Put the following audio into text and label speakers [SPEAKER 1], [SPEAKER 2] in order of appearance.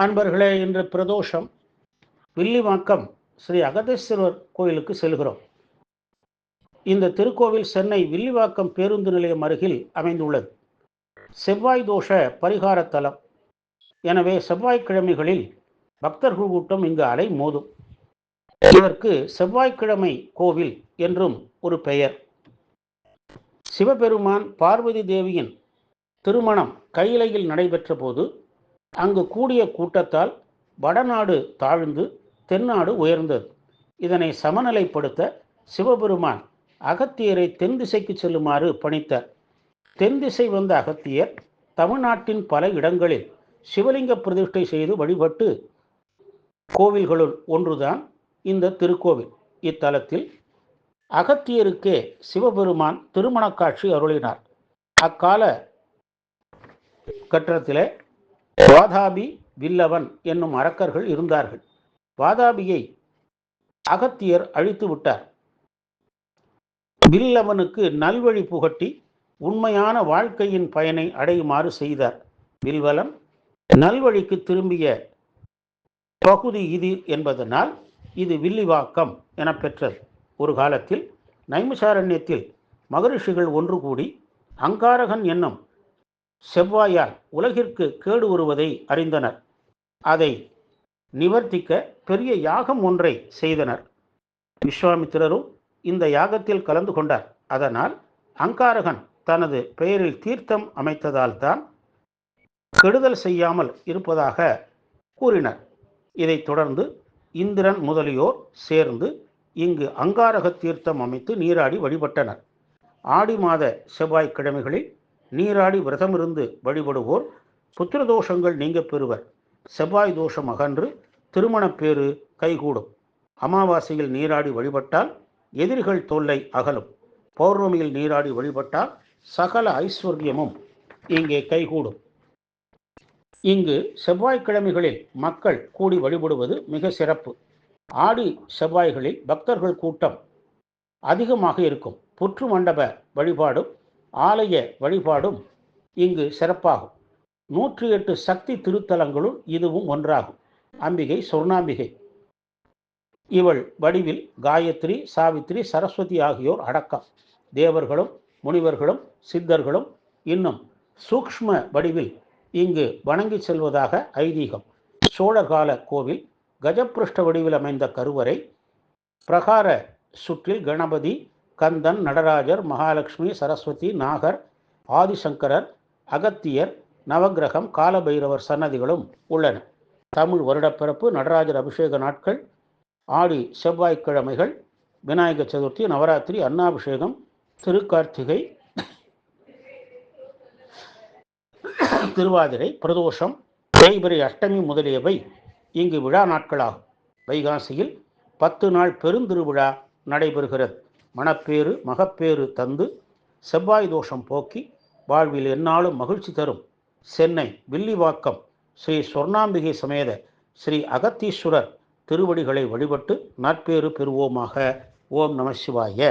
[SPEAKER 1] அன்பர்களே, இன்று பிரதோஷம். வில்லிவாக்கம் ஸ்ரீ அகதீஸ்வரர் கோயிலுக்கு செல்கிறோம். இந்த திருக்கோவில் சென்னை வில்லிவாக்கம் பேருந்து நிலையம் அருகில் அமைந்துள்ளது. செவ்வாய் தோஷ பரிகார தலம். எனவே செவ்வாய்க்கிழமைகளில் பக்தர்கள் கூட்டம் இங்கு அலை மோதும். இதற்கு செவ்வாய்க்கிழமை கோவில் என்றும் ஒரு பெயர். சிவபெருமான் பார்வதி தேவியின் திருமணம் கையிலையில் நடைபெற்ற போது அங்கு கூடிய கூட்டத்தால் வடநாடு தாழ்ந்து தென்னாடு உயர்ந்தது. இதனை சமநிலைப்படுத்த சிவபெருமான் அகத்தியரை தென் திசைக்கு செல்லுமாறு பணித்தார். தென் திசை வந்த அகத்தியர் தமிழ்நாட்டின் பல இடங்களில் சிவலிங்க பிரதிஷ்டை செய்து வழிபட்டு கோவில்களுள் ஒன்றுதான் இந்த திருக்கோவில். இத்தலத்தில் அகத்தியருக்கே சிவபெருமான் திருமண காட்சி அருளினார். அக்கால கட்டத்திலே வாதாபி, வில்லவன் என்னும் அரக்கர்கள் இருந்தார்கள். வாதாபியை அகத்தியர் அழித்து விட்டார். வில்லவனுக்கு நல்வழி புகட்டி உண்மையான வாழ்க்கையின் பயனை அடையுமாறு செய்தார். வில்வலன் நல்வழிக்கு திரும்பிய பகுதி இது என்பதனால் இது வில்லிவாக்கம் என பெற்றது. ஒரு காலத்தில் நைமிசாரண்யத்தில் மகரிஷிகள் ஒன்று கூடி அங்காரகன் என்னும் செவ்வாயால் உலகிற்கு கேடு வருவதை அறிந்தனர். அதை நிவர்த்திக்க பெரிய யாகம் ஒன்றை செய்தனர். விஸ்வாமித்திரரும் இந்த யாகத்தில் கலந்து கொண்டார். அதனால் அங்காரகன் தனது பெயரில் தீர்த்தம் அமைத்ததால் தான் கெடுதல் செய்யாமல் இருப்பதாக கூறினர். இதைத் தொடர்ந்து இந்திரன் முதலியோர் சேர்ந்து இங்கு அங்காரக தீர்த்தம் அமைத்து நீராடி வழிபட்டனர். ஆடி மாத செவ்வாய்க்கிழமைகளில் நீராடி விரதமிருந்து வழிபடுவோர் புத்திரதோஷங்கள் நீங்க பெறுவர். செவ்வாய் தோஷம் அகன்று திருமணப்பேறு கைகூடும். அமாவாசையில் நீராடி வழிபட்டால் எதிரிகள் தொல்லை அகலும். பௌர்ணமியில் நீராடி வழிபட்டால் சகல ஐஸ்வர்யமும் இங்கே கைகூடும். இங்கு செவ்வாய்க்கிழமைகளில் மக்கள் கூடி வழிபடுவது மிக சிறப்பு. ஆடி செவ்வாய்களில் பக்தர்கள் கூட்டம் அதிகமாக இருக்கும். புற்று மண்டப வழிபாடும் ஆலய வழிபாடும் இங்கு சிறப்பாகும். 108 சக்தி திருத்தலங்களுள் இதுவும் ஒன்றாகும். அம்பிகை சொர்ணாம்பிகை. இவள் வடிவில் காயத்ரி, சாவித்ரி, சரஸ்வதி ஆகியோர் அடக்கம். தேவர்களும் முனிவர்களும் சித்தர்களும் இன்னும் சூக்ஷ்ம வடிவில் இங்கு வணங்கி செல்வதாக ஐதீகம். சோழர்கால கோவில் கஜப்பிருஷ்ட வடிவில் அமைந்த கருவறை, பிரகார சுற்றில் கணபதி, கந்தன், நடராஜர், மகாலட்சுமி, சரஸ்வதி, நாகர், ஆதிசங்கரர், அகத்தியர், நவகிரகம், காலபைரவர் சன்னதிகளும் உள்ளன. தமிழ் வருடப்பிறப்பு, நடராஜர் அபிஷேக நாட்கள், ஆடி செவ்வாய்க்கிழமைகள், விநாயகர் சதுர்த்தி, நவராத்திரி, அன்னாபிஷேகம், திருக்கார்த்திகை, திருவாதிரை, பிரதோஷம், தேய்பிறை, அஷ்டமி முதலியவை இங்கு விழா நாட்களாகும். வைகாசியில் 10 நாள் பெருந்திருவிழா நடைபெறுகிறது. மணப்பேறு மகப்பேறு தந்து செவ்வாய் தோஷம் போக்கி வாழ்வில் எந்நாளும் மகிழ்ச்சி தரும் சென்னை வில்லிவாக்கம் ஸ்ரீ சொர்ணாம்பிகை சமேத ஸ்ரீ அகத்தீஸ்வரர் திருவடிகளை வழிபட்டு நற்பேறு பெறுவோமாக. ஓம் நம சிவாய.